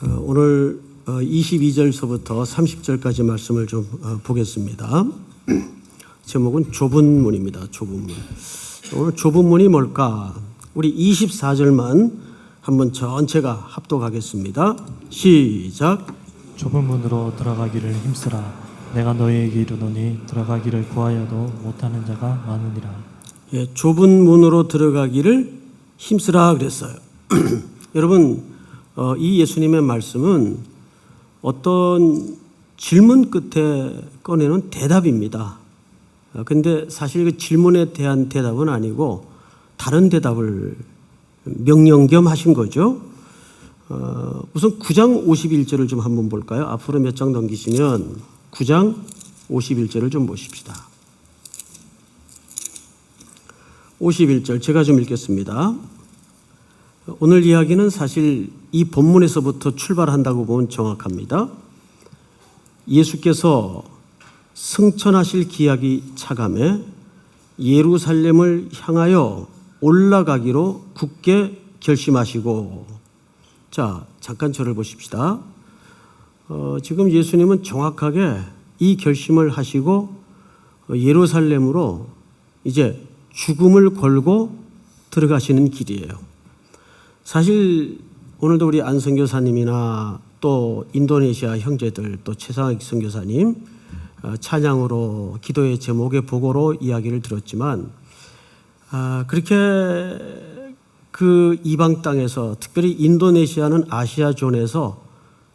오늘 22절서부터 30절까지 말씀을 좀 보겠습니다. 제목은 좁은 문입니다. 좁은 문. 오늘 좁은 문이 뭘까? 우리 24절만 한번 전체가 합독하겠습니다. 시작. 좁은 문으로 들어가기를 힘쓰라. 내가 너희에게 이르노니 들어가기를 구하여도 못하는 자가 많으니라. 예, 좁은 문으로 들어가기를 힘쓰라 그랬어요. 여러분, 이 예수님의 말씀은 어떤 질문 끝에 꺼내는 대답입니다. 근데 사실 그 질문에 대한 대답은 아니고 다른 대답을 명령 겸 하신 거죠. 우선 9장 51절을 좀 한번 볼까요? 앞으로 몇 장 넘기시면 9장 51절을 좀 보십시다. 51절 제가 좀 읽겠습니다. 오늘 이야기는 사실 이 본문에서부터 출발한다고 보면 정확합니다. 예수께서 승천하실 기약이 차감해 예루살렘을 향하여 올라가기로 굳게 결심하시고, 자, 잠깐 저를 보십시다. 지금 예수님은 정확하게 이 결심을 하시고 예루살렘으로 이제 죽음을 걸고 들어가시는 길이에요. 사실 오늘도 우리 안 선교사님이나 또 인도네시아 형제들 또 최상익 선교사님 찬양으로 기도의 제목의 보고로 이야기를 들었지만 그렇게 그 이방 땅에서 특별히 인도네시아는 아시아존에서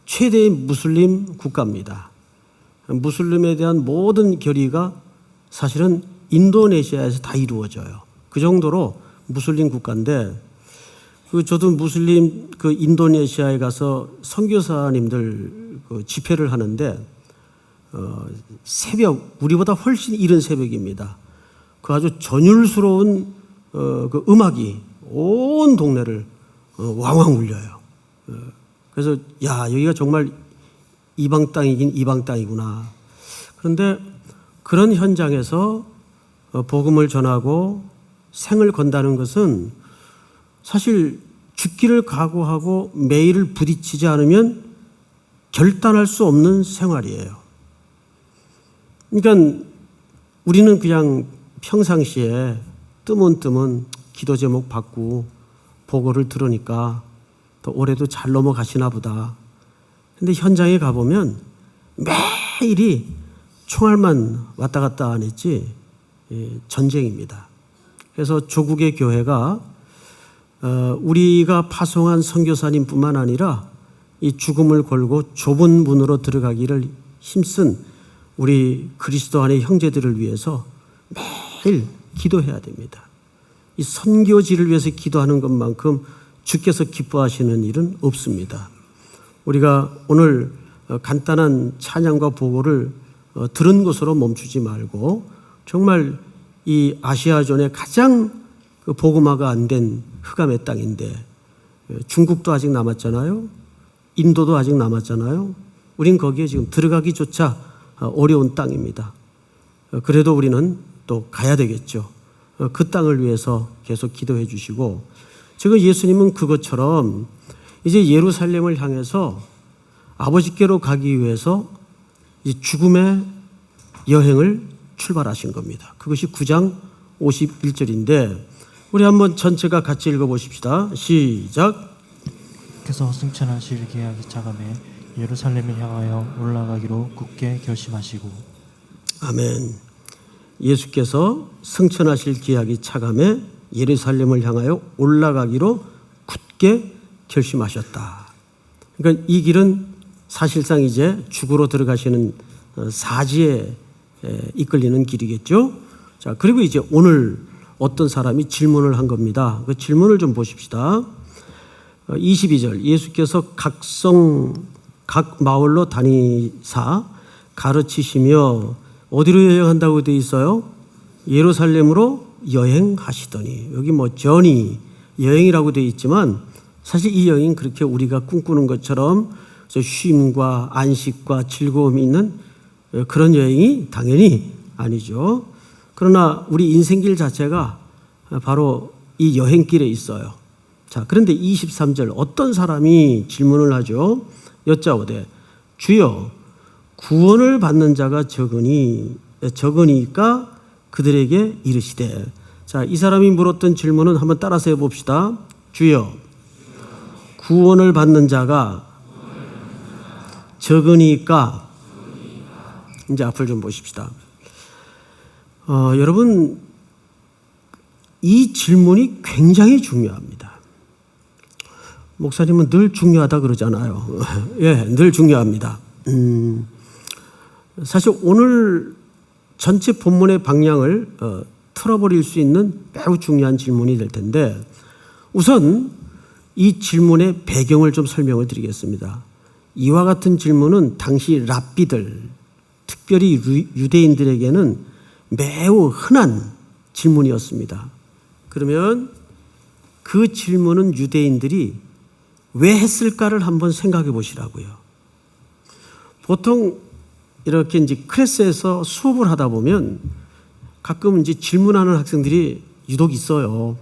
최대의 무슬림 국가입니다. 무슬림에 대한 모든 결의가 사실은 인도네시아에서 다 이루어져요. 그 정도로 무슬림 국가인데 저도 무슬림 그 인도네시아에 가서 선교사님들 집회를 하는데 새벽 우리보다 훨씬 이른 새벽입니다. 그 아주 전율스러운 그 음악이 온 동네를 왕왕 울려요. 그래서 야, 여기가 정말 이방 땅이긴 이방 땅이구나. 그런데 그런 현장에서 복음을 전하고 생을 건다는 것은 사실 죽기를 각오하고 매일 부딪히지 않으면 결단할 수 없는 생활이에요. 그러니까 우리는 그냥 평상시에 뜨문뜨문 기도 제목 받고 보고를 들으니까 또 올해도 잘 넘어가시나 보다. 근데 현장에 가보면 매일이 총알만 왔다 갔다 안 했지 전쟁입니다. 그래서 조국의 교회가 우리가 파송한 선교사님뿐만 아니라 이 죽음을 걸고 좁은 문으로 들어가기를 힘쓴 우리 그리스도 안의 형제들을 위해서 매일 기도해야 됩니다. 이 선교지를 위해서 기도하는 것만큼 주께서 기뻐하시는 일은 없습니다. 우리가 오늘 간단한 찬양과 보고를 들은 것으로 멈추지 말고 정말 이 아시아존의 가장 그 복음화가 안 된 흑암의 땅인데 중국도 아직 남았잖아요. 인도도 아직 남았잖아요. 우린 거기에 지금 들어가기조차 어려운 땅입니다. 그래도 우리는 또 가야 되겠죠. 그 땅을 위해서 계속 기도해 주시고, 지금 예수님은 그것처럼 이제 예루살렘을 향해서 아버지께로 가기 위해서 이제 죽음의 여행을 출발하신 겁니다. 그것이 9장 51절인데 우리 한번 전체가 같이 읽어보십시다. 시작. 그래서 승천하실 기약이 차감해 예루살렘을 향하여 올라가기로 굳게 결심하시고. 아멘. 예수께서 승천하실 기약이 차감해 예루살렘을 향하여 올라가기로 굳게 결심하셨다. 그러니까 이 길은 사실상 이제 죽으러 들어가시는 사지에 이끌리는 길이겠죠. 자, 그리고 이제 오늘 어떤 사람이 질문을 한 겁니다. 그 질문을 좀 보십시다. 22절 예수께서 각 마을로 다니사 가르치시며 어디로 여행한다고 되어 있어요? 예루살렘으로 여행하시더니, 여기 전이 여행이라고 되어 있지만 사실 이 여행은 그렇게 우리가 꿈꾸는 것처럼 쉼과 안식과 즐거움이 있는 그런 여행이 당연히 아니죠. 그러나 우리 인생길 자체가 바로 이 여행길에 있어요. 자, 그런데 23절 어떤 사람이 질문을 하죠. 여짜오되 주여 구원을 받는 자가 적으니까 그들에게 이르시되. 자, 이 사람이 물었던 질문은 한번 따라서 해봅시다. 주여 구원을 받는 자가 적으니까. 이제 앞을 좀 보십시다. 여러분, 이 질문이 굉장히 중요합니다. 목사님은 늘 중요하다 그러잖아요. 예, 늘 중요합니다. 사실 오늘 전체 본문의 방향을 틀어버릴 수 있는 매우 중요한 질문이 될 텐데, 우선 이 질문의 배경을 좀 설명을 드리겠습니다. 이와 같은 질문은 당시 랍비들, 특별히 유대인들에게는 매우 흔한 질문이었습니다. 그러면 그 질문은 유대인들이 왜 했을까를 한번 생각해 보시라고요. 보통 이렇게 이제 클래스에서 수업을 하다 보면 가끔 이제 질문하는 학생들이 유독 있어요.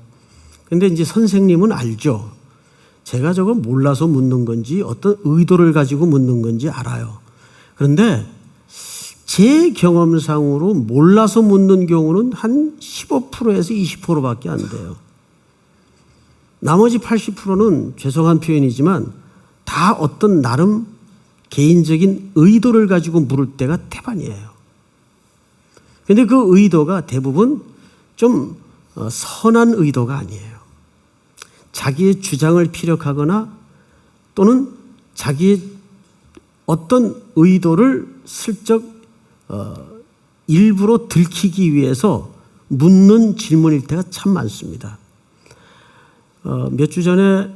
근데 이제 선생님은 알죠. 제가 저거 몰라서 묻는 건지 어떤 의도를 가지고 묻는 건지 알아요. 그런데 제 경험상으로 몰라서 묻는 경우는 한 15%에서 20%밖에 안 돼요. 나머지 80%는 죄송한 표현이지만 다 어떤 나름 개인적인 의도를 가지고 물을 때가 태반이에요. 그런데 그 의도가 대부분 좀 선한 의도가 아니에요. 자기의 주장을 피력하거나 또는 자기의 어떤 의도를 슬쩍 일부러 들키기 위해서 묻는 질문일 때가 참 많습니다. 몇 주 전에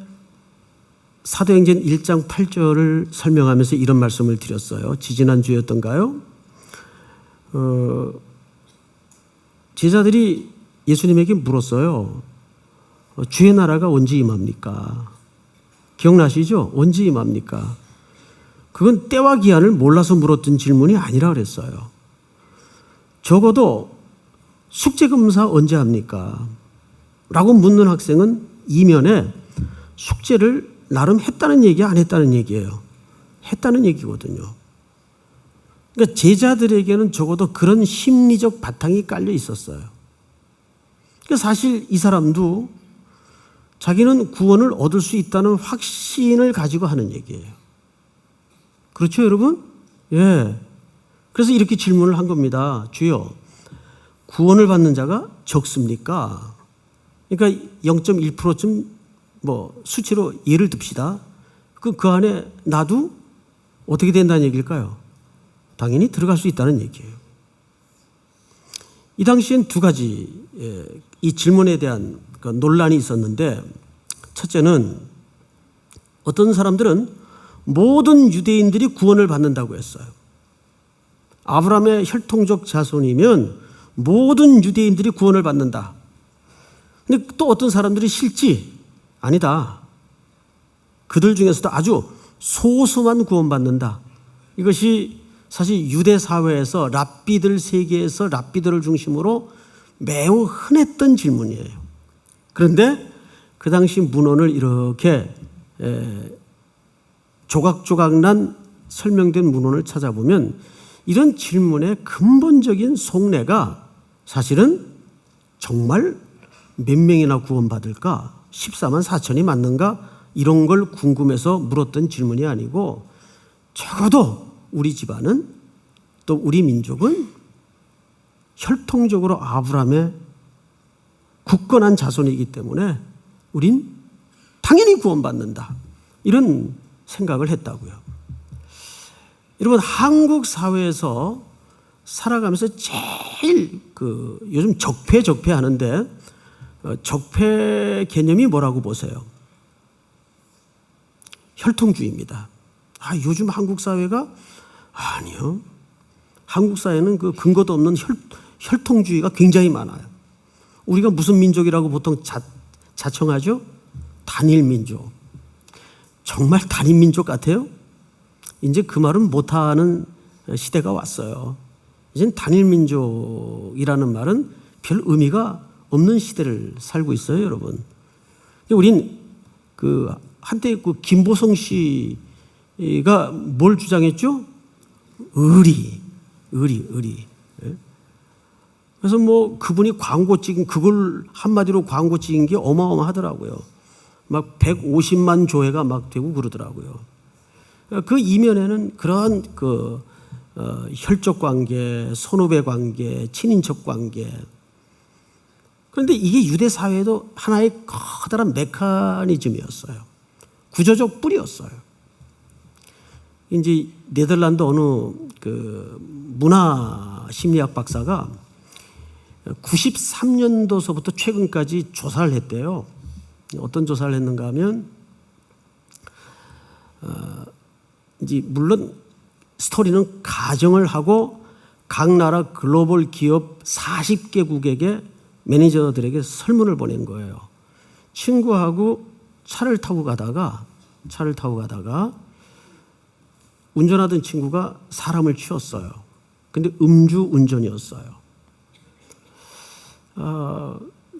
사도행전 1장 8절을 설명하면서 이런 말씀을 드렸어요. 지지난주였던가요? 제자들이 예수님에게 물었어요. 주의 나라가 언제 임합니까? 기억나시죠? 언제 임합니까? 그건 때와 기한을 몰라서 물었던 질문이 아니라 그랬어요. 적어도 숙제검사 언제 합니까? 라고 묻는 학생은 이면에 숙제를 나름 했다는 얘기, 안 했다는 얘기예요. 했다는 얘기거든요. 그러니까 제자들에게는 적어도 그런 심리적 바탕이 깔려 있었어요. 그러니까 사실 이 사람도 자기는 구원을 얻을 수 있다는 확신을 가지고 하는 얘기예요. 그렇죠, 여러분? 예. 그래서 이렇게 질문을 한 겁니다. 주여, 구원을 받는 자가 적습니까? 그러니까 0.1%쯤 뭐 수치로 예를 듭시다. 그 안에 나도 어떻게 된다는 얘기일까요? 당연히 들어갈 수 있다는 얘기예요. 이 당시엔 두 가지 이 질문에 대한 논란이 있었는데, 첫째는 어떤 사람들은 모든 유대인들이 구원을 받는다고 했어요. 아브라함의 혈통적 자손이면 모든 유대인들이 구원을 받는다. 근데 또 어떤 사람들이 실지 아니다. 그들 중에서도 아주 소수만 구원받는다. 이것이 사실 유대 사회에서 랍비들 세계에서 랍비들을 중심으로 매우 흔했던 질문이에요. 그런데 그 당시 문헌을 이렇게 조각조각 설명된 문헌을 찾아보면 이런 질문의 근본적인 속내가 사실은 정말 몇 명이나 구원받을까? 14만 4천이 맞는가? 이런 걸 궁금해서 물었던 질문이 아니고, 적어도 우리 집안은 또 우리 민족은 혈통적으로 아브라함의 굳건한 자손이기 때문에 우린 당연히 구원받는다. 이런 생각을 했다고요. 여러분, 한국 사회에서 살아가면서 제일 요즘 적폐 하는데 적폐 개념이 뭐라고 보세요? 혈통주의입니다. 요즘 한국 사회가 아니요. 한국 사회는 그 근거도 없는 혈통주의가 굉장히 많아요. 우리가 무슨 민족이라고 보통 자청하죠? 단일민족. 정말 단일민족 같아요? 이제 그 말은 못하는 시대가 왔어요. 이젠 단일민족이라는 말은 별 의미가 없는 시대를 살고 있어요, 여러분. 우린 그 한때 그 김보성 씨가 뭘 주장했죠? 의리. 예? 그래서 뭐 그분이 광고 찍은 그걸 한마디로 광고 찍은 게 어마어마하더라고요. 막 150만 조회가 막 되고 그러더라고요. 그 이면에는 그런 그 혈족 관계, 선후배 관계, 친인척 관계. 그런데 이게 유대 사회에도 하나의 커다란 메커니즘이었어요. 구조적 뿌리였어요. 이제 네덜란드 어느 그 문화 심리학 박사가 93년도서부터 최근까지 조사를 했대요. 어떤 조사를 했는가 하면 이제 물론 스토리는 가정을 하고 각 나라 글로벌 기업 40개국에게 매니저들에게 설문을 보낸 거예요. 친구하고 차를 타고 가다가 운전하던 친구가 사람을 치웠어요. 근데 음주 운전이었어요.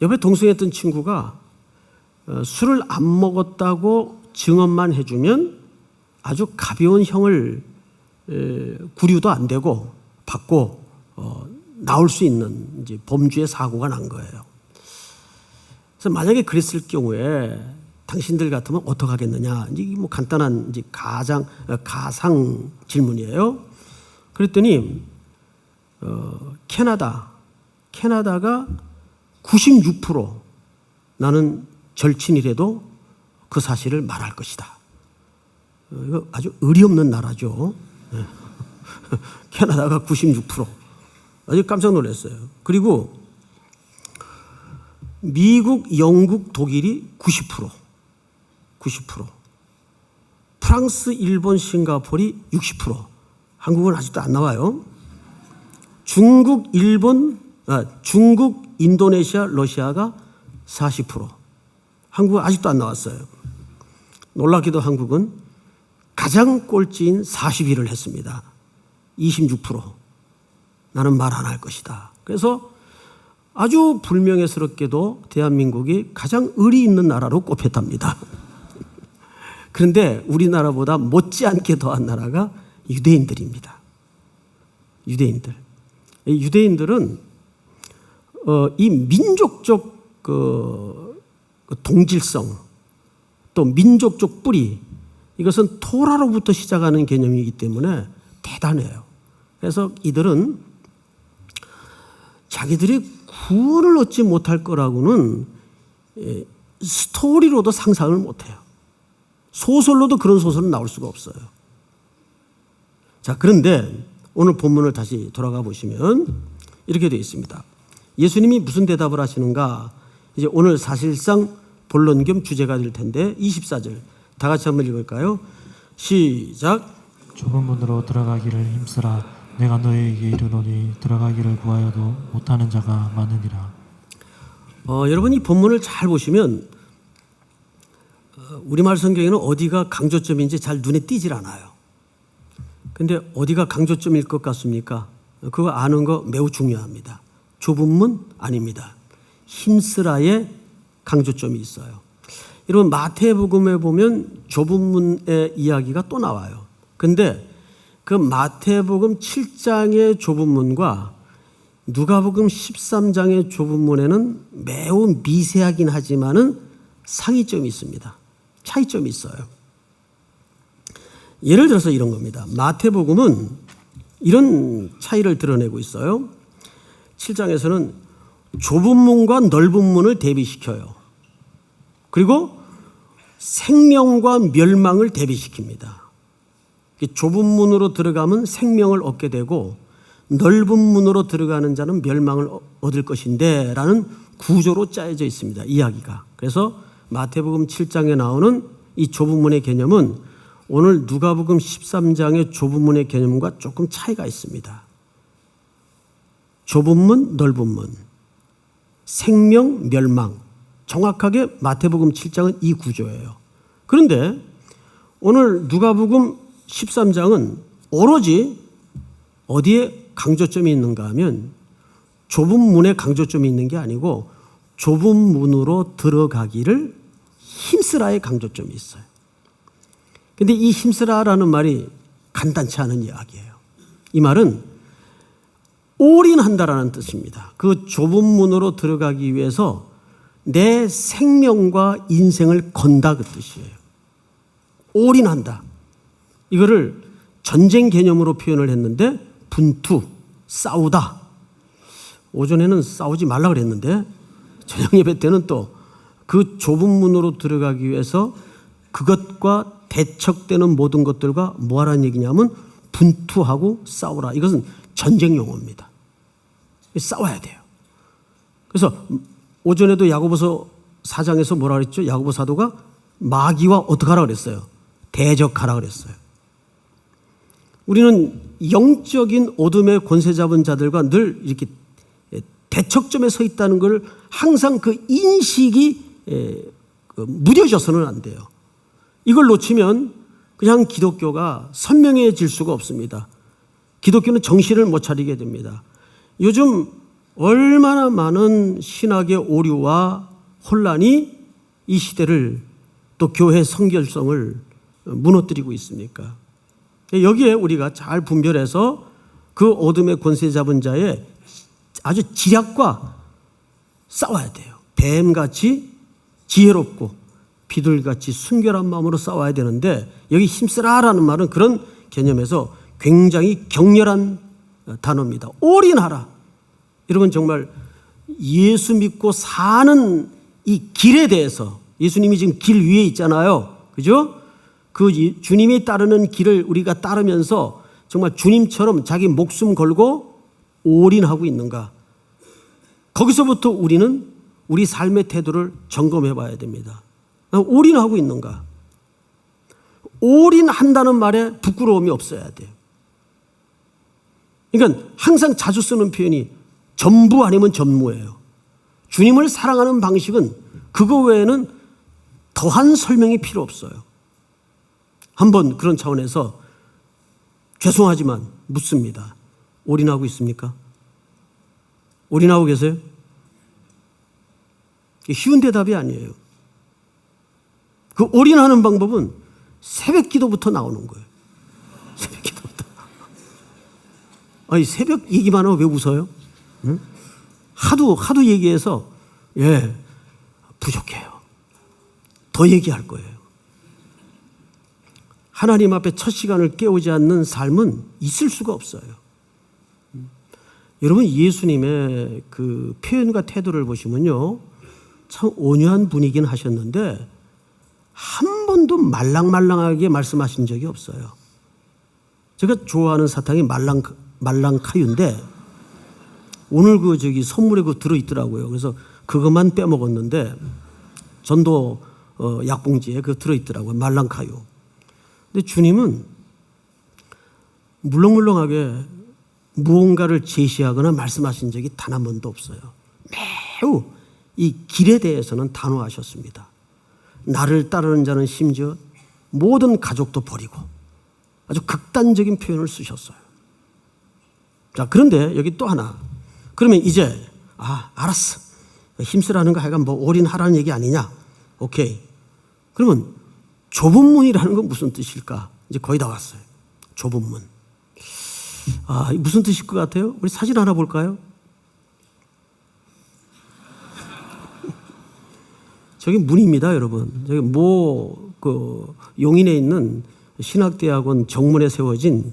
옆에 동승했던 친구가 술을 안 먹었다고 증언만 해주면 아주 가벼운 형을 구류도 안 되고 받고 나올 수 있는 이제 범죄의 사고가 난 거예요. 그래서 만약에 그랬을 경우에 당신들 같으면 어떻게 하겠느냐? 이게 뭐 간단한 이제 가상 질문이에요. 그랬더니 캐나다가 96% 나는 절친이라도 그 사실을 말할 것이다. 이거 아주 의리 없는 나라죠. 캐나다가 96%. 아주 깜짝 놀랐어요. 그리고 미국, 영국, 독일이 90%. 프랑스, 일본, 싱가포르이 60%. 한국은 아직도 안 나와요. 중국, 인도네시아, 러시아가 40%. 한국은 아직도 안 나왔어요. 놀랍게도 한국은 가장 꼴찌인 40위를 했습니다. 26%. 나는 말 안 할 것이다. 그래서 아주 불명예스럽게도 대한민국이 가장 의리 있는 나라로 꼽혔답니다. 그런데 우리나라보다 못지않게 더한 나라가 유대인들입니다. 유대인들은 이 민족적 그 동질성 또 민족적 뿌리 이것은 토라로부터 시작하는 개념이기 때문에 대단해요. 그래서 이들은 자기들이 구원을 얻지 못할 거라고는 스토리로도 상상을 못해요. 소설로도 그런 소설은 나올 수가 없어요. 자, 그런데 오늘 본문을 다시 돌아가 보시면 이렇게 되어 있습니다. 예수님이 무슨 대답을 하시는가? 이제 오늘 사실상 본론 겸 주제가 될 텐데 24절 다 같이 한번 읽을까요? 시작. 좁은 문으로 들어가기를 힘쓰라. 내가 너희에게 이르노니 들어가기를 구하여도 못하는 자가 많으니라. 여러분 이 본문을 잘 보시면 우리말 성경에는 어디가 강조점인지 잘 눈에 띄질 않아요. 근데 어디가 강조점일 것 같습니까? 그거 아는 거 매우 중요합니다. 좁은 문 아닙니다. 힘쓰라의 강조점이 있어요. 여러분 마태복음에 보면 좁은 문의 이야기가 또 나와요. 근데 그 마태복음 7장의 좁은 문과 누가복음 13장의 좁은 문에는 매우 미세하긴 하지만은 상이점이 있습니다. 차이점이 있어요. 예를 들어서 이런 겁니다. 마태복음은 이런 차이를 드러내고 있어요. 7장에서는 좁은 문과 넓은 문을 대비시켜요. 그리고 생명과 멸망을 대비시킵니다. 좁은 문으로 들어가면 생명을 얻게 되고 넓은 문으로 들어가는 자는 멸망을 얻을 것인데 라는 구조로 짜여져 있습니다. 이야기가. 그래서 마태복음 7장에 나오는 이 좁은 문의 개념은 오늘 누가복음 13장의 좁은 문의 개념과 조금 차이가 있습니다. 좁은 문, 넓은 문, 생명, 멸망. 정확하게 마태복음 7장은 이 구조예요. 그런데 오늘 누가복음 13장은 오로지 어디에 강조점이 있는가 하면 좁은 문에 강조점이 있는 게 아니고 좁은 문으로 들어가기를 힘쓰라의 강조점이 있어요. 근데 이 힘쓰라라는 말이 간단치 않은 이야기예요. 이 말은 올인한다라는 뜻입니다. 그 좁은 문으로 들어가기 위해서 내 생명과 인생을 건다 그 뜻이에요. 올인한다. 이거를 전쟁 개념으로 표현을 했는데 분투, 싸우다. 오전에는 싸우지 말라 그랬는데 저녁 예배 때는 또 그 좁은 문으로 들어가기 위해서 그것과 대척되는 모든 것들과 뭐 하라는 얘기냐면 분투하고 싸우라. 이것은 전쟁 용어입니다. 싸워야 돼요. 그래서 오전에도 야고보서 4장에서 뭐라 그랬죠? 야고보 사도가 마귀와 어떻게 하라 그랬어요? 대적하라 그랬어요. 우리는 영적인 어둠의 권세 잡은 자들과 늘 이렇게 대척점에 서 있다는 걸 항상 그 인식이 무뎌져서는 안 돼요. 이걸 놓치면 그냥 기독교가 선명해질 수가 없습니다. 기독교는 정신을 못 차리게 됩니다. 요즘 얼마나 많은 신학의 오류와 혼란이 이 시대를 또 교회 성결성을 무너뜨리고 있습니까? 여기에 우리가 잘 분별해서 그 어둠의 권세 잡은 자의 아주 지략과 싸워야 돼요. 뱀같이 지혜롭고 비둘기같이 순결한 마음으로 싸워야 되는데 여기 힘쓰라라는 말은 그런 개념에서 굉장히 격렬한 단어입니다. 올인하라. 여러분 정말 예수 믿고 사는 이 길에 대해서 예수님이 지금 길 위에 있잖아요. 그죠? 그 주님이 따르는 길을 우리가 따르면서 정말 주님처럼 자기 목숨 걸고 올인하고 있는가. 거기서부터 우리는 우리 삶의 태도를 점검해 봐야 됩니다. 올인하고 있는가. 올인한다는 말에 부끄러움이 없어야 돼요. 그러니까 항상 자주 쓰는 표현이 전부 아니면 전무예요. 주님을 사랑하는 방식은 그거 외에는 더한 설명이 필요 없어요. 한번 그런 차원에서 죄송하지만 묻습니다. 올인하고 있습니까? 올인하고 계세요? 쉬운 대답이 아니에요. 그 올인하는 방법은 새벽 기도부터 나오는 거예요. 새벽 기도부터. 아니, 새벽 얘기만 하면 왜 웃어요? 응? 하도 얘기해서, 부족해요. 더 얘기할 거예요. 하나님 앞에 첫 시간을 깨우지 않는 삶은 있을 수가 없어요. 여러분, 예수님의 그 표현과 태도를 보시면요. 참 온유한 분이긴 하셨는데, 한 번도 말랑말랑하게 말씀하신 적이 없어요. 제가 좋아하는 사탕이 말랑카유인데 오늘 선물에 들어있더라고요. 그래서 그것만 빼먹었는데 전도 약봉지에 들어있더라고요. 말랑카유. 근데 주님은 물렁물렁하게 무언가를 제시하거나 말씀하신 적이 단 한 번도 없어요. 매우 이 길에 대해서는 단호하셨습니다. 나를 따르는 자는 심지어 모든 가족도 버리고 아주 극단적인 표현을 쓰셨어요. 자, 그런데 여기 또 하나. 그러면 이제 알았어. 힘쓰라는 거 하여간 올인하라는 얘기 아니냐? 오케이. 그러면 좁은 문이라는 건 무슨 뜻일까? 이제 거의 다 왔어요. 좁은 문. 무슨 뜻일 것 같아요? 우리 사진 하나 볼까요? 저기 문입니다, 여러분. 저기 용인에 있는 신학대학원 정문에 세워진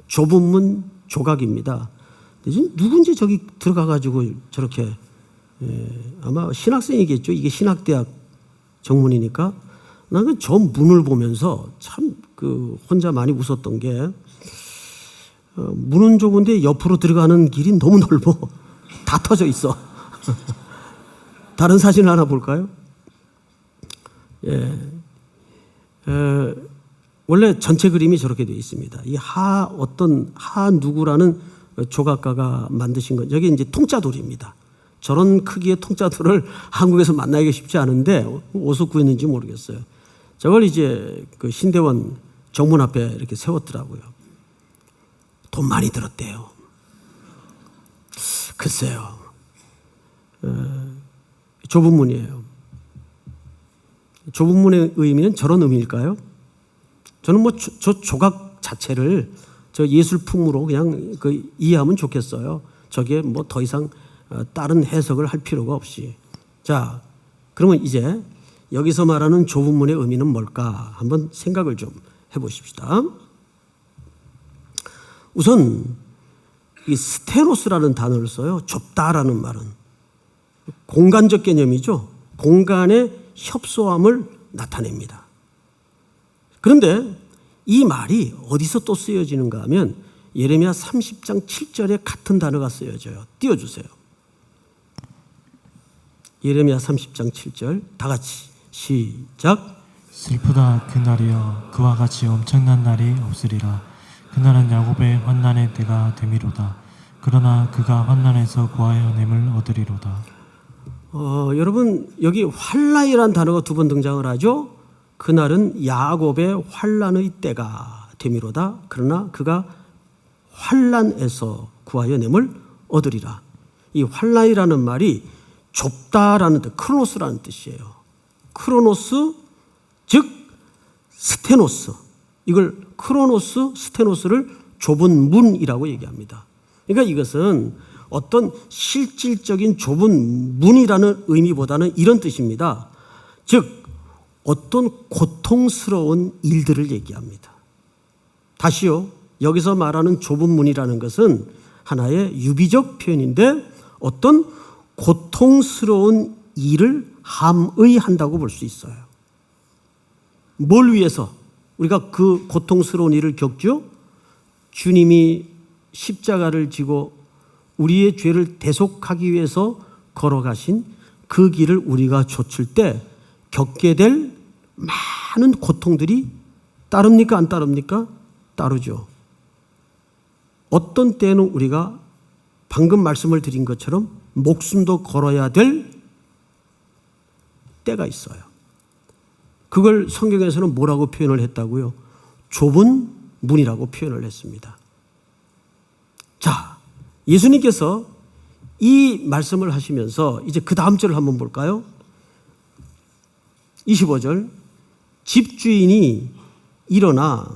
좁은 문 조각입니다. 누군지 저기 들어가가지고 저렇게 아마 신학생이겠죠. 이게 신학대학 정문이니까. 나는 저 문을 보면서 참 혼자 많이 웃었던 게 문은 좁은데 옆으로 들어가는 길이 너무 넓어. 다 터져 있어. 다른 사진 하나 볼까요? 원래 전체 그림이 저렇게 되어 있습니다. 이 누구라는 조각가가 만드신 건 여기 이제 통짜돌입니다. 저런 크기의 통짜돌을 한국에서 만나기가 쉽지 않은데 어디서 구했는지 모르겠어요. 저걸 이제 신대원 정문 앞에 이렇게 세웠더라고요. 돈 많이 들었대요. 글쎄요. 좁은 문이에요. 좁은 문의 의미는 저런 의미일까요? 저는 뭐 저 조각 자체를 저 예술품으로 그냥 이해하면 좋겠어요. 저게 뭐 더 이상 다른 해석을 할 필요가 없이. 자, 그러면 이제 여기서 말하는 좁은 문의 의미는 뭘까? 한번 생각을 좀 해보십시다. 우선 이 스테노스라는 단어를 써요. 좁다라는 말은 공간적 개념이죠. 공간의 협소함을 나타냅니다. 그런데 이 말이 어디서 또 쓰여지는가 하면 예레미야 30장 7절에 같은 단어가 쓰여져요. 띄워주세요. 예레미야 30장 7절 다 같이 시작. 슬프다 그날이여 그와 같이 엄청난 날이 없으리라. 그날은 야곱의 환난의 때가 되미로다. 그러나 그가 환난에서 구하여 냄을 얻으리로다. 여러분 여기 환난이라는 단어가 두 번 등장을 하죠. 그날은 야곱의 환난의 때가 되미로다. 그러나 그가 환난에서 구하여 냄을 얻으리라. 이 환난이라는 말이 좁다라는 뜻, 크로노스라는 뜻이에요. 크로노스 즉 스테노스. 이걸 크로노스, 스테노스를 좁은 문이라고 얘기합니다. 그러니까 이것은 어떤 실질적인 좁은 문이라는 의미보다는 이런 뜻입니다. 즉 어떤 고통스러운 일들을 얘기합니다. 다시요. 여기서 말하는 좁은 문이라는 것은 하나의 유비적 표현인데 어떤 고통스러운 일을 함의한다고 볼 수 있어요. 뭘 위해서 우리가 그 고통스러운 일을 겪죠? 주님이 십자가를 지고 우리의 죄를 대속하기 위해서 걸어가신 그 길을 우리가 좇을 때 겪게 될 많은 고통들이 따릅니까? 안 따릅니까? 따르죠. 어떤 때는 우리가 방금 말씀을 드린 것처럼 목숨도 걸어야 될 때가 있어요. 그걸 성경에서는 뭐라고 표현을 했다고요? 좁은 문이라고 표현을 했습니다. 자, 예수님께서 이 말씀을 하시면서 이제 그 다음 절을 한번 볼까요? 25절 집주인이 일어나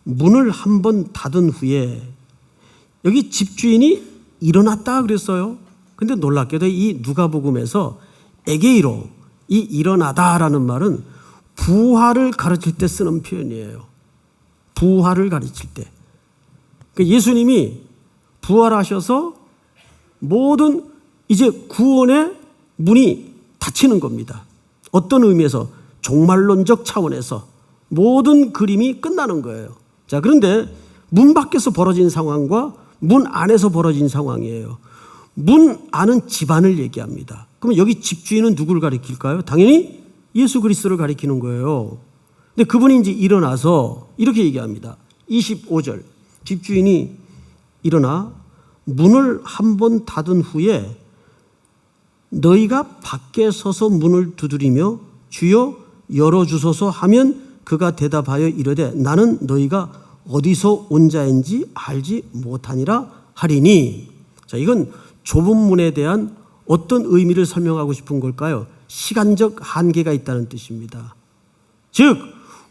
문을 한번 닫은 후에 여기 집주인이 일어났다 그랬어요. 근데 놀랍게도 이 누가복음에서 에게이로 이 일어나다라는 말은 부활을 가르칠 때 쓰는 표현이에요. 부활을 가르칠 때. 그러니까 예수님이 부활하셔서 모든 이제 구원의 문이 닫히는 겁니다. 어떤 의미에서? 종말론적 차원에서 모든 그림이 끝나는 거예요. 자, 그런데 문 밖에서 벌어진 상황과 문 안에서 벌어진 상황이에요. 문 안은 집안을 얘기합니다. 그럼 여기 집주인은 누구를 가리킬까요? 당연히 예수 그리스도를 가리키는 거예요. 근데 그분이 이제 일어나서 이렇게 얘기합니다. 25절 집주인이 일어나 문을 한번 닫은 후에 너희가 밖에 서서 문을 두드리며 주여 열어주소서 하면 그가 대답하여 이르되 나는 너희가 어디서 온 자인지 알지 못하니라 하리니. 자, 이건 좁은 문에 대한 어떤 의미를 설명하고 싶은 걸까요? 시간적 한계가 있다는 뜻입니다. 즉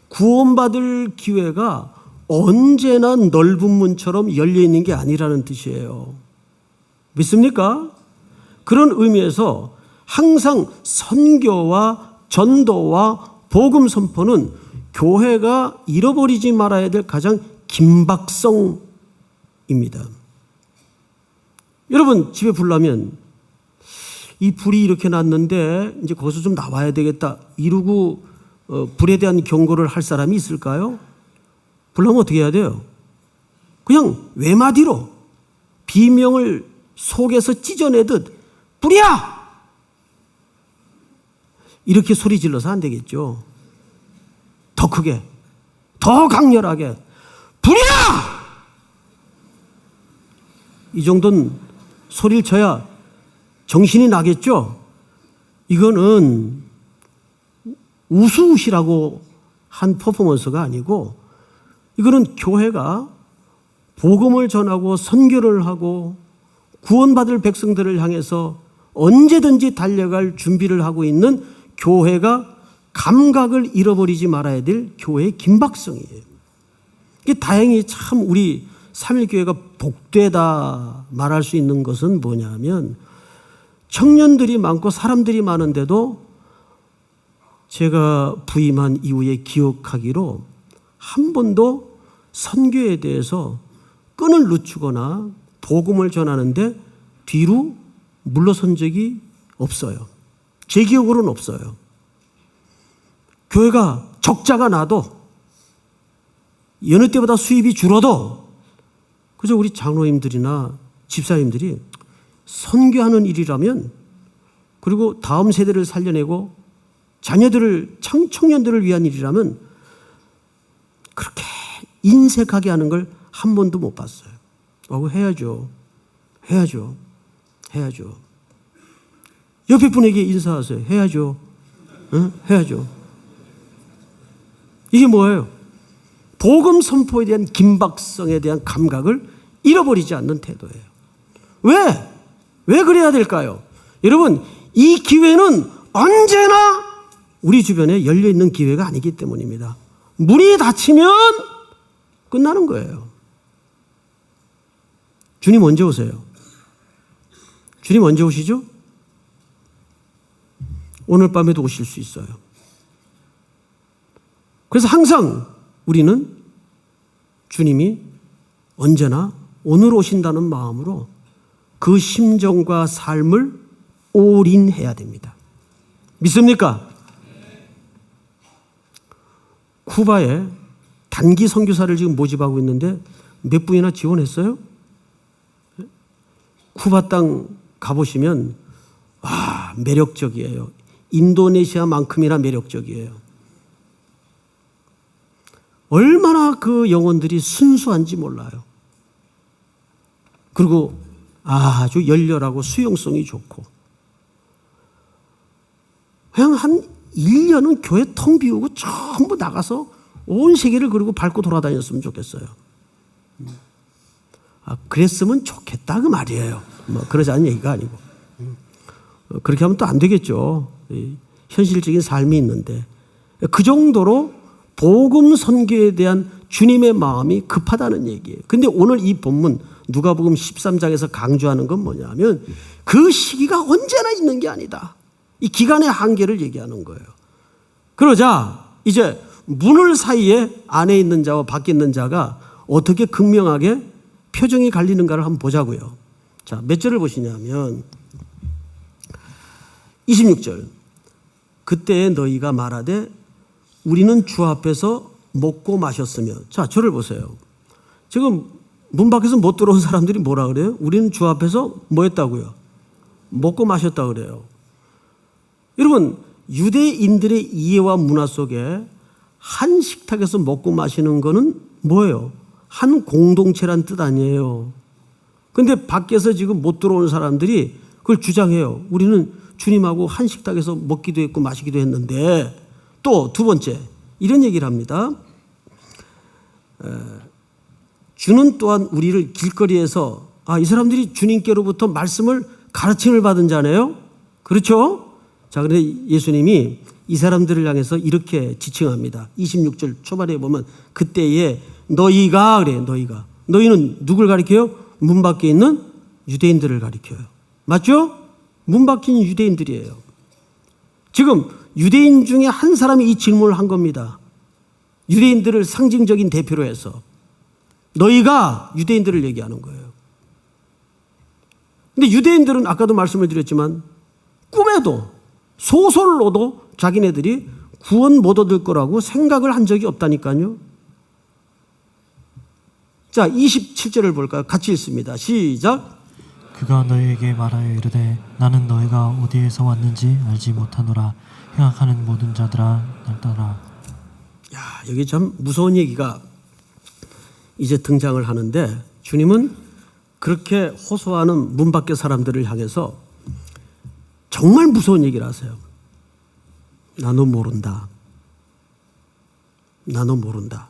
구원받을 기회가 언제나 넓은 문처럼 열려있는 게 아니라는 뜻이에요. 믿습니까? 그런 의미에서 항상 선교와 전도와 복음 선포는 교회가 잃어버리지 말아야 될 가장 긴박성입니다. 여러분 집에 불 나면 이 불이 이렇게 났는데 이제 거기서 좀 나와야 되겠다 이러고 불에 대한 경고를 할 사람이 있을까요? 불 나면 어떻게 해야 돼요? 그냥 외마디로 비명을 속에서 찢어내듯 불이야! 이렇게 소리 질러서 안 되겠죠. 더 크게, 더 강렬하게 불이야! 이 정도는 소리를 쳐야 정신이 나겠죠. 이거는 우스우시라고 한 퍼포먼스가 아니고 이거는 교회가 복음을 전하고 선교를 하고 구원받을 백성들을 향해서 언제든지 달려갈 준비를 하고 있는 교회가 감각을 잃어버리지 말아야 될 교회의 긴박성이에요. 이게 다행히 참 우리 3.1교회가 복되다 말할 수 있는 것은 뭐냐면 청년들이 많고 사람들이 많은데도 제가 부임한 이후에 기억하기로 한 번도 선교에 대해서 끈을 늦추거나 복음을 전하는데 뒤로 물러선 적이 없어요. 제 기억으로는 없어요. 교회가 적자가 나도 여느 때보다 수입이 줄어도 그저 우리 장로님들이나 집사님들이 선교하는 일이라면 그리고 다음 세대를 살려내고 자녀들을 청년들을 위한 일이라면 그렇게 인색하게 하는 걸 한 번도 못 봤어요. 해야죠. 해야죠. 해야죠. 옆에 분에게 인사하세요. 해야죠. 응? 해야죠. 이게 뭐예요? 복음 선포에 대한 긴박성에 대한 감각을 잃어버리지 않는 태도예요. 왜? 왜 그래야 될까요? 여러분, 이 기회는 언제나 우리 주변에 열려있는 기회가 아니기 때문입니다. 문이 닫히면 끝나는 거예요. 주님 언제 오세요? 주님 언제 오시죠? 오늘 밤에도 오실 수 있어요. 그래서 항상 우리는 주님이 언제나 오늘 오신다는 마음으로 그 심정과 삶을 올인해야 됩니다. 믿습니까? 쿠바에 단기 선교사를 지금 모집하고 있는데 몇 분이나 지원했어요? 쿠바 땅 가보시면 와, 매력적이에요. 인도네시아만큼이나 매력적이에요. 얼마나 그 영혼들이 순수한지 몰라요. 그리고 아주 열렬하고 수용성이 좋고 그냥 한 1년은 교회 텅 비우고 전부 나가서 온 세계를 그리고 밟고 돌아다녔으면 좋겠어요. 그랬으면 좋겠다 그 말이에요. 그러자는 얘기가 아니고 그렇게 하면 또 안 되겠죠. 현실적인 삶이 있는데 그 정도로 복음 선교에 대한 주님의 마음이 급하다는 얘기예요. 근데 오늘 이 본문 누가복음 13장에서 강조하는 건 뭐냐면 그 시기가 언제나 있는 게 아니다. 이 기간의 한계를 얘기하는 거예요. 그러자 이제 문을 사이에 안에 있는 자와 밖에 있는 자가 어떻게 극명하게 표정이 갈리는가를 한번 보자고요. 자, 몇 절을 보시냐면 26절. 그때 너희가 말하되 우리는 주 앞에서 먹고 마셨으며. 자, 저를 보세요. 지금 문 밖에서 못 들어온 사람들이 뭐라 그래요? 우리는 주 앞에서 뭐 했다고요? 먹고 마셨다 그래요. 여러분, 유대인들의 이해와 문화 속에 한 식탁에서 먹고 마시는 거는 뭐예요? 한 공동체란 뜻 아니에요. 근데 밖에서 지금 못 들어온 사람들이 그걸 주장해요. 우리는 주님하고 한 식탁에서 먹기도 했고 마시기도 했는데. 또 두 번째 이런 얘기를 합니다. 주는 또한 우리를 길거리에서 이 사람들이 주님께로부터 말씀을 가르침을 받은 자네요. 그렇죠? 자, 그런데 예수님이 이 사람들을 향해서 이렇게 지칭합니다. 26절 초반에 보면 그때에 너희가 그래요. 너희는 누굴 가리켜요? 문 밖에 있는 유대인들을 가리켜요. 맞죠? 문 밖에 있는 유대인들이에요. 지금 유대인 중에 한 사람이 이 질문을 한 겁니다. 유대인들을 상징적인 대표로 해서 너희가 유대인들을 얘기하는 거예요. 근데 유대인들은 아까도 말씀을 드렸지만 꿈에도 소설로도 자기네들이 구원 못 얻을 거라고 생각을 한 적이 없다니까요. 자, 27절을 볼까요? 같이 읽습니다. 시작. 그가 너희에게 말하여 이르되 나는 너희가 어디에서 왔는지 알지 못하노라. 행악하는 모든 자들아 날 따라. 야, 여기 참 무서운 얘기가 이제 등장을 하는데 주님은 그렇게 호소하는 문 밖의 사람들을 향해서 정말 무서운 얘기를 하세요. 나 너 모른다. 나 너 모른다.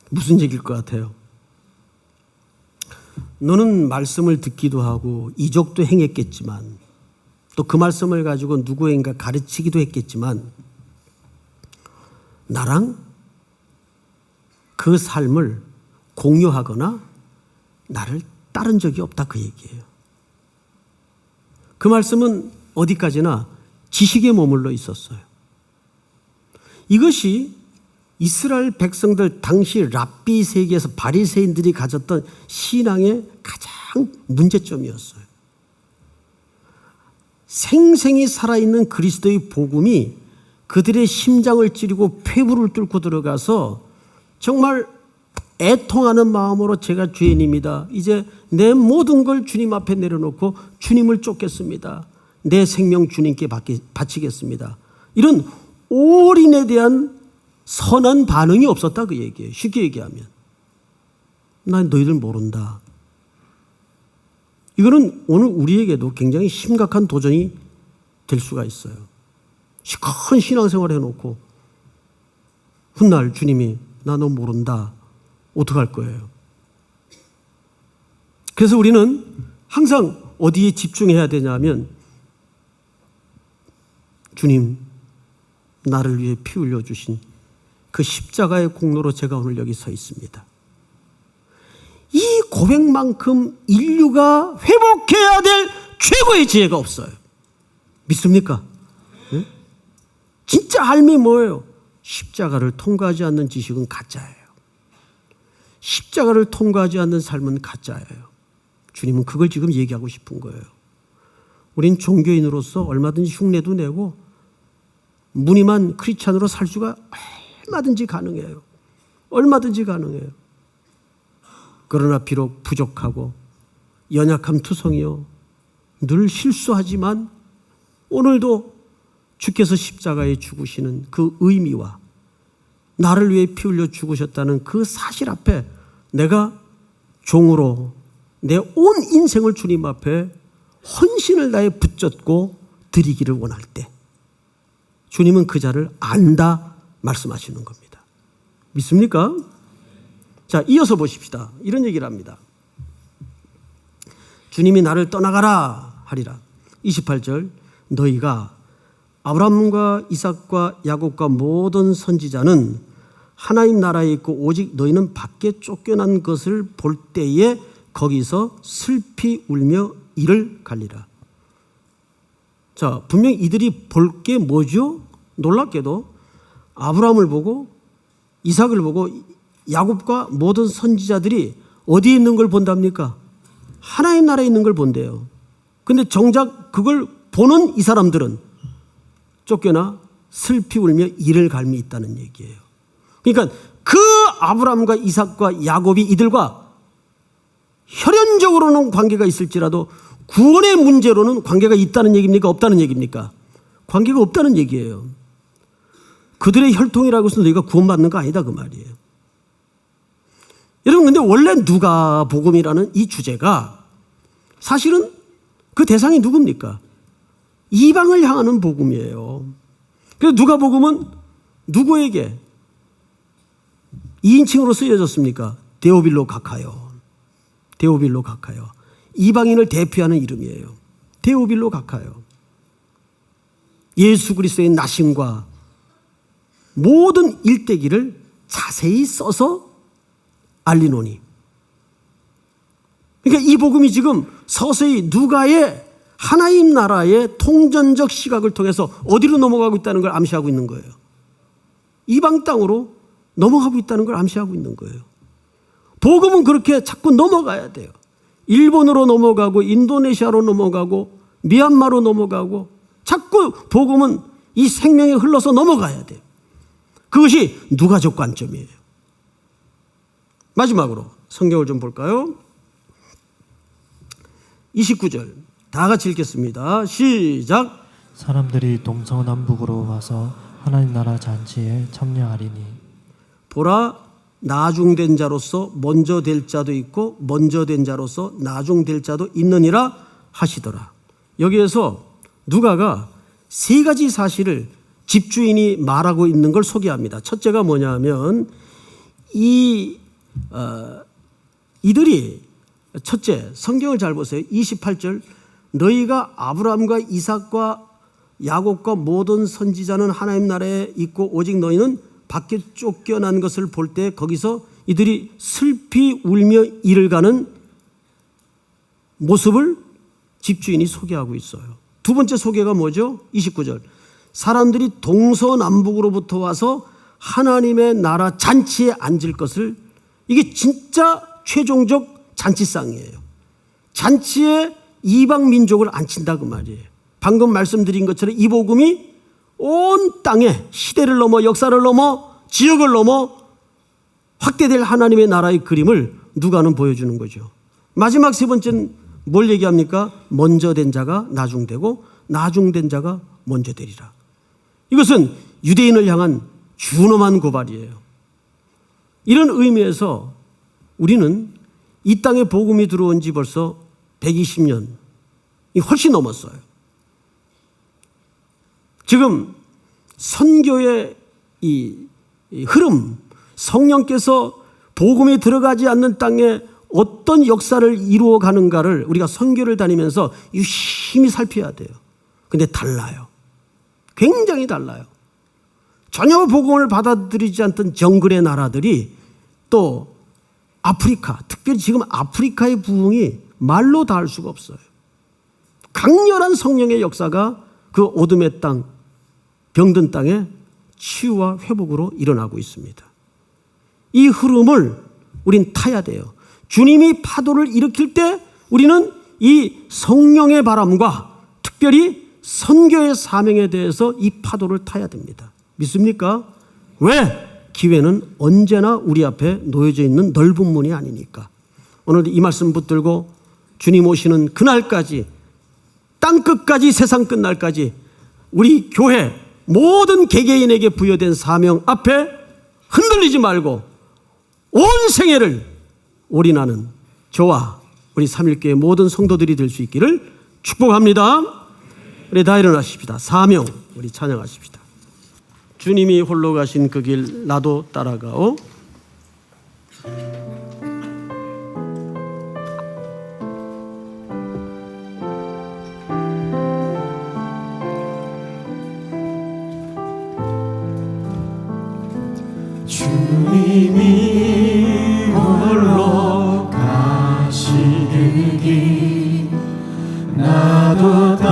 무슨 얘기일 것 같아요? 너는 말씀을 듣기도 하고 이적도 행했겠지만 또 그 말씀을 가지고 누구인가 가르치기도 했겠지만 나랑 그 삶을 공유하거나 나를 따른 적이 없다 그 얘기예요. 그 말씀은 어디까지나 지식에 머물러 있었어요. 이것이 이스라엘 백성들 당시 랍비 세계에서 바리새인들이 가졌던 신앙의 가장 문제점이었어요. 생생히 살아있는 그리스도의 복음이 그들의 심장을 찌르고 폐부를 뚫고 들어가서 정말 애통하는 마음으로 제가 죄인입니다. 이제 내 모든 걸 주님 앞에 내려놓고 주님을 쫓겠습니다. 내 생명 주님께 바치겠습니다. 이런 올인에 대한 선한 반응이 없었다 그 얘기예요. 쉽게 얘기하면. 난 너희들 모른다. 이거는 오늘 우리에게도 굉장히 심각한 도전이 될 수가 있어요. 큰 신앙생활 해놓고 훗날 주님이 나 너 모른다. 어떡할 거예요? 그래서 우리는 항상 어디에 집중해야 되냐면 주님 나를 위해 피 흘려주신 그 십자가의 공로로 제가 오늘 여기 서 있습니다. 이 고백만큼 인류가 회복해야 될 최고의 지혜가 없어요. 믿습니까? 네? 진짜 삶이 뭐예요? 십자가를 통과하지 않는 지식은 가짜예요. 십자가를 통과하지 않는 삶은 가짜예요. 주님은 그걸 지금 얘기하고 싶은 거예요. 우린 종교인으로서 얼마든지 흉내도 내고 무늬만 크리스찬으로 살 수가 얼마든지 가능해요. 얼마든지 가능해요. 그러나 비록 부족하고 연약함 투성이요 늘 실수하지만 오늘도 주께서 십자가에 죽으시는 그 의미와 나를 위해 피 흘려 죽으셨다는 그 사실 앞에 내가 종으로 내 온 인생을 주님 앞에 헌신을 다해 붙잡고 드리기를 원할 때 주님은 그 자를 안다 말씀하시는 겁니다. 믿습니까? 자, 이어서 보십시다. 이런 얘기를 합니다. 주님이 나를 떠나가라 하리라. 28절 너희가 아브라함과 이삭과 야곱과 모든 선지자는 하나님 나라에 있고 오직 너희는 밖에 쫓겨난 것을 볼 때에 거기서 슬피 울며 이를 갈리라. 자, 분명히 이들이 볼 게 뭐죠? 놀랍게도 아브라함을 보고 이삭을 보고 야곱과 모든 선지자들이 어디에 있는 걸 본답니까? 하나님 나라에 있는 걸 본대요. 근데 정작 그걸 보는 이 사람들은 쫓겨나 슬피 울며 이를 갈미 있다는 얘기예요. 그러니까 그 아브라함과 이삭과 야곱이 이들과 혈연적으로는 관계가 있을지라도 구원의 문제로는 관계가 있다는 얘기입니까? 없다는 얘기입니까? 관계가 없다는 얘기예요. 그들의 혈통이라고 해서 너희가 구원받는 거 아니다 그 말이에요. 여러분 근데 원래 누가복음이라는 이 주제가 사실은 그 대상이 누굽니까? 이방을 향하는 복음이에요. 그래서 누가복음은 누구에게 2인칭으로 쓰여졌습니까? 데오빌로 가카요. 데오빌로 가카요. 이방인을 대표하는 이름이에요. 데오빌로 가카요. 예수 그리스도의 나심과 모든 일대기를 자세히 써서 알리노니. 그러니까 이 복음이 지금 서서히 누가의 하나님 나라의 통전적 시각을 통해서 어디로 넘어가고 있다는 걸 암시하고 있는 거예요. 이방 땅으로 넘어가고 있다는 걸 암시하고 있는 거예요. 복음은 그렇게 자꾸 넘어가야 돼요. 일본으로 넘어가고 인도네시아로 넘어가고 미얀마로 넘어가고 자꾸 복음은 이 생명에 흘러서 넘어가야 돼요. 그것이 누가적 관점이에요. 마지막으로 성경을 좀 볼까요? 29절 다 같이 읽겠습니다. 시작. 사람들이 동서남북으로 와서 하나님 나라 잔치에 참여하리니 보라 나중된 자로서 먼저 될 자도 있고 먼저 된 자로서 나중될 자도 있느니라 하시더라. 여기에서 누가가 세 가지 사실을 집주인이 말하고 있는 걸 소개합니다. 첫째가 뭐냐면 이들이 첫째 성경을 잘 보세요. 28절 너희가 아브라함과 이삭과 야곱과 모든 선지자는 하나님 나라에 있고 오직 너희는 밖에 쫓겨난 것을 볼 때 거기서 이들이 슬피 울며 이를 가는 모습을 집주인이 소개하고 있어요. 두 번째 소개가 뭐죠? 29절. 사람들이 동서남북으로부터 와서 하나님의 나라 잔치에 앉을 것을, 이게 진짜 최종적 잔치상이에요. 잔치에 이방 민족을 앉힌다 그 말이에요. 방금 말씀드린 것처럼 이 복음이 온 땅에 시대를 넘어 역사를 넘어 지역을 넘어 확대될 하나님의 나라의 그림을 누가는 보여주는 거죠. 마지막 세 번째는 뭘 얘기합니까? 먼저 된 자가 나중되고 나중된 자가 먼저 되리라. 이것은 유대인을 향한 준엄한 고발이에요. 이런 의미에서 우리는 이 땅에 복음이 들어온 지 벌써 120년이 훨씬 넘었어요. 지금 선교의 이 흐름, 성령께서 복음이 들어가지 않는 땅에 어떤 역사를 이루어 가는가를 우리가 선교를 다니면서 유심히 살펴야 돼요. 근데 달라요. 굉장히 달라요. 전혀 복음을 받아들이지 않던 정글의 나라들이 또 아프리카, 특별히 지금 아프리카의 부흥이 말로 다 할 수가 없어요. 강렬한 성령의 역사가 그 어둠의 땅, 병든 땅에 치유와 회복으로 일어나고 있습니다. 이 흐름을 우린 타야 돼요. 주님이 파도를 일으킬 때 우리는 이 성령의 바람과 특별히 선교의 사명에 대해서 이 파도를 타야 됩니다. 믿습니까? 왜? 기회는 언제나 우리 앞에 놓여져 있는 넓은 문이 아니니까. 오늘 이 말씀 붙들고 주님 오시는 그날까지, 땅끝까지, 세상 끝날까지 우리 교회 모든 개개인에게 부여된 사명 앞에 흔들리지 말고 온 생애를 올인하는 저와 우리 삼일교회 모든 성도들이 될 수 있기를 축복합니다. 우리 다 일어나십시다. 사명 우리 찬양하십시다. 주님이 홀로 가신 그 길 나도 따라가오. 주님이 홀로 가시는 길 나도 따라가오.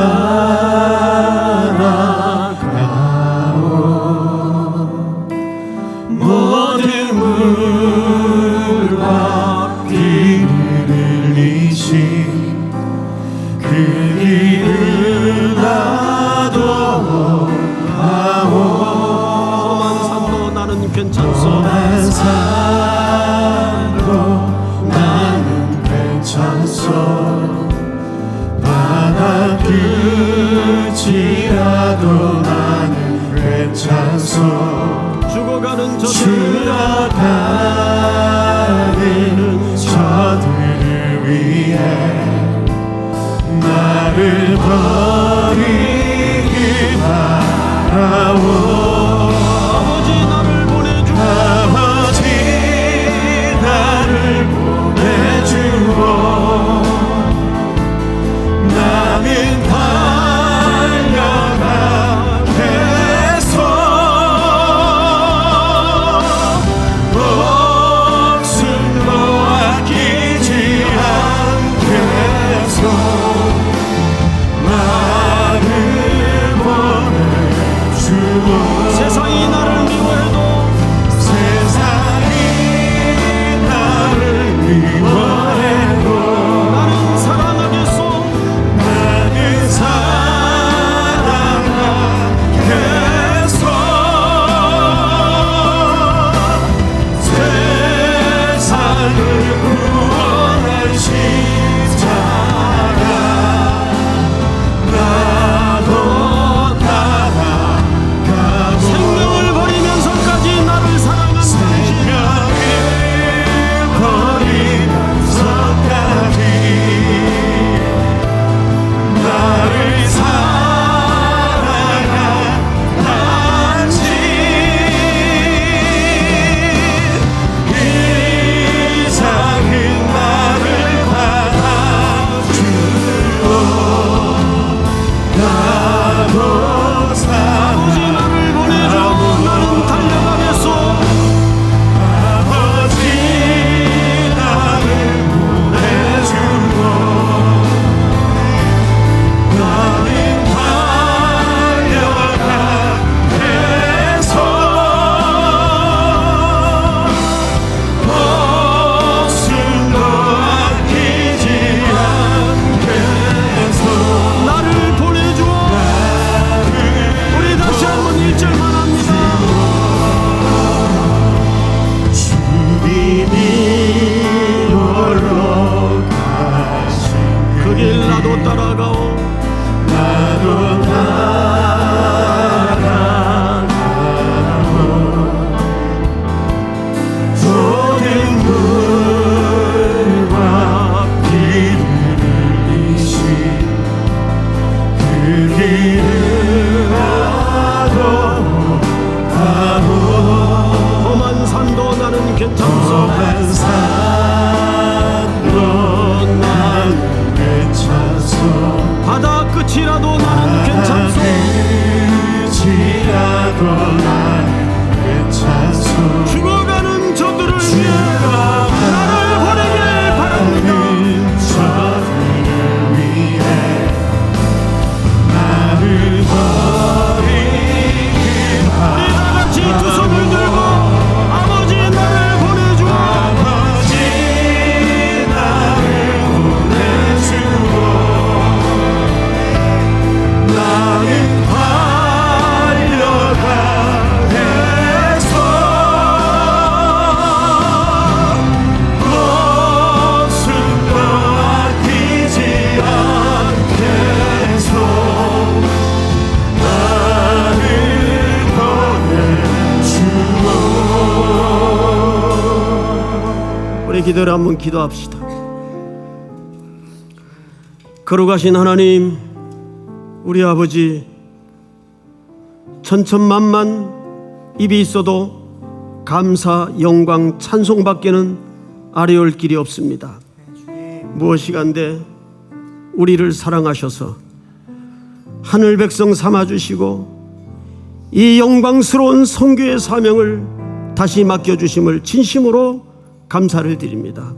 모든 물과 비를 흘리신 그 길을 나도 가오. 괜찮소. 산도 나는 괜찮소. 바다 끝이라도 나는 괜찮소. 죽어가는 저들을 위해 나를 버리기 바라오. 나는 달려가겠소. 목숨도 아끼지 않겠소. 나를 보내주오. 기도를 한번 기도합시다. 걸어가신 하나님, 우리 아버지, 천천만만 입이 있어도 감사, 영광, 찬송밖에는 아뢰올 길이 없습니다. 무엇이간데 우리를 사랑하셔서 하늘 백성 삼아주시고 이 영광스러운 선교의 사명을 다시 맡겨주심을 진심으로 감사를 드립니다.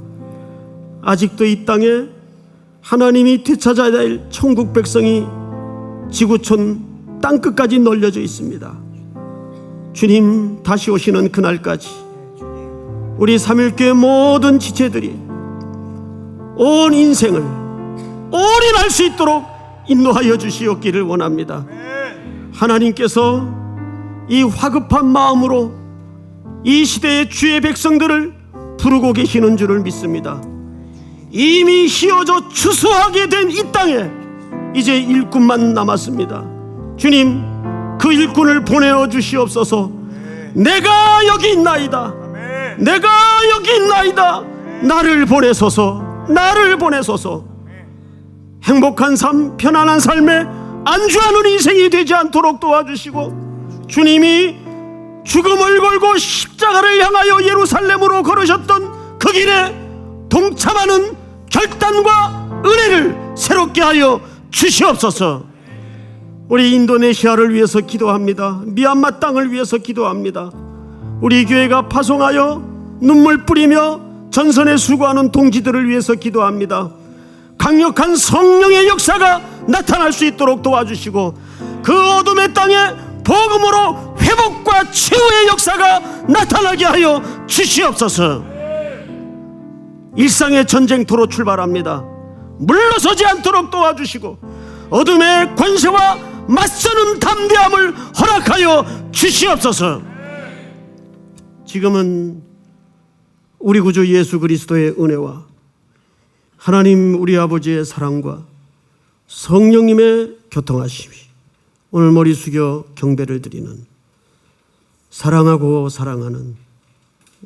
아직도 이 땅에 하나님이 되찾아야 될 천국 백성이 지구촌 땅끝까지 널려져 있습니다. 주님 다시 오시는 그날까지 우리 삼일교회 모든 지체들이 온 인생을 올인할 수 있도록 인도하여 주시옵기를 원합니다. 하나님께서 이 화급한 마음으로 이 시대의 주의 백성들을 부르고 계시는 줄을 믿습니다. 이미 휘어져 추수하게 된 이 땅에 이제 일꾼만 남았습니다. 주님, 그 일꾼을 보내어 주시옵소서. 내가 여기 있나이다. 내가 여기 있나이다. 나를 보내소서. 나를 보내소서. 행복한 삶, 편안한 삶에 안주하는 인생이 되지 않도록 도와주시고, 주님이 죽음을 걸고 십자가를 향하여 예루살렘으로 걸으셨던 그 길에 동참하는 결단과 은혜를 새롭게 하여 주시옵소서. 우리 인도네시아를 위해서 기도합니다. 미얀마 땅을 위해서 기도합니다. 우리 교회가 파송하여 눈물 뿌리며 전선에 수고하는 동지들을 위해서 기도합니다. 강력한 성령의 역사가 나타날 수 있도록 도와주시고, 그 어둠의 땅에 복음으로 회복과 치유의 역사가 나타나게 하여 주시옵소서. 일상의 전쟁터로 출발합니다. 물러서지 않도록 도와주시고, 어둠의 권세와 맞서는 담대함을 허락하여 주시옵소서. 지금은 우리 구주 예수 그리스도의 은혜와 하나님 우리 아버지의 사랑과 성령님의 교통하심이, 오늘 머리 숙여 경배를 드리는 사랑하고 사랑하는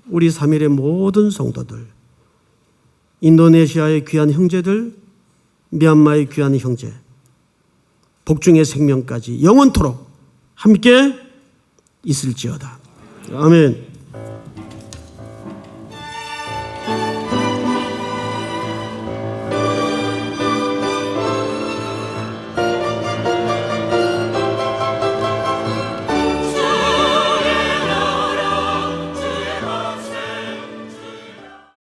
우리 3일의 모든 성도들, 인도네시아의 귀한 형제들, 미얀마의 귀한 형제, 복중의 생명까지 영원토록 함께 있을지어다. 아멘.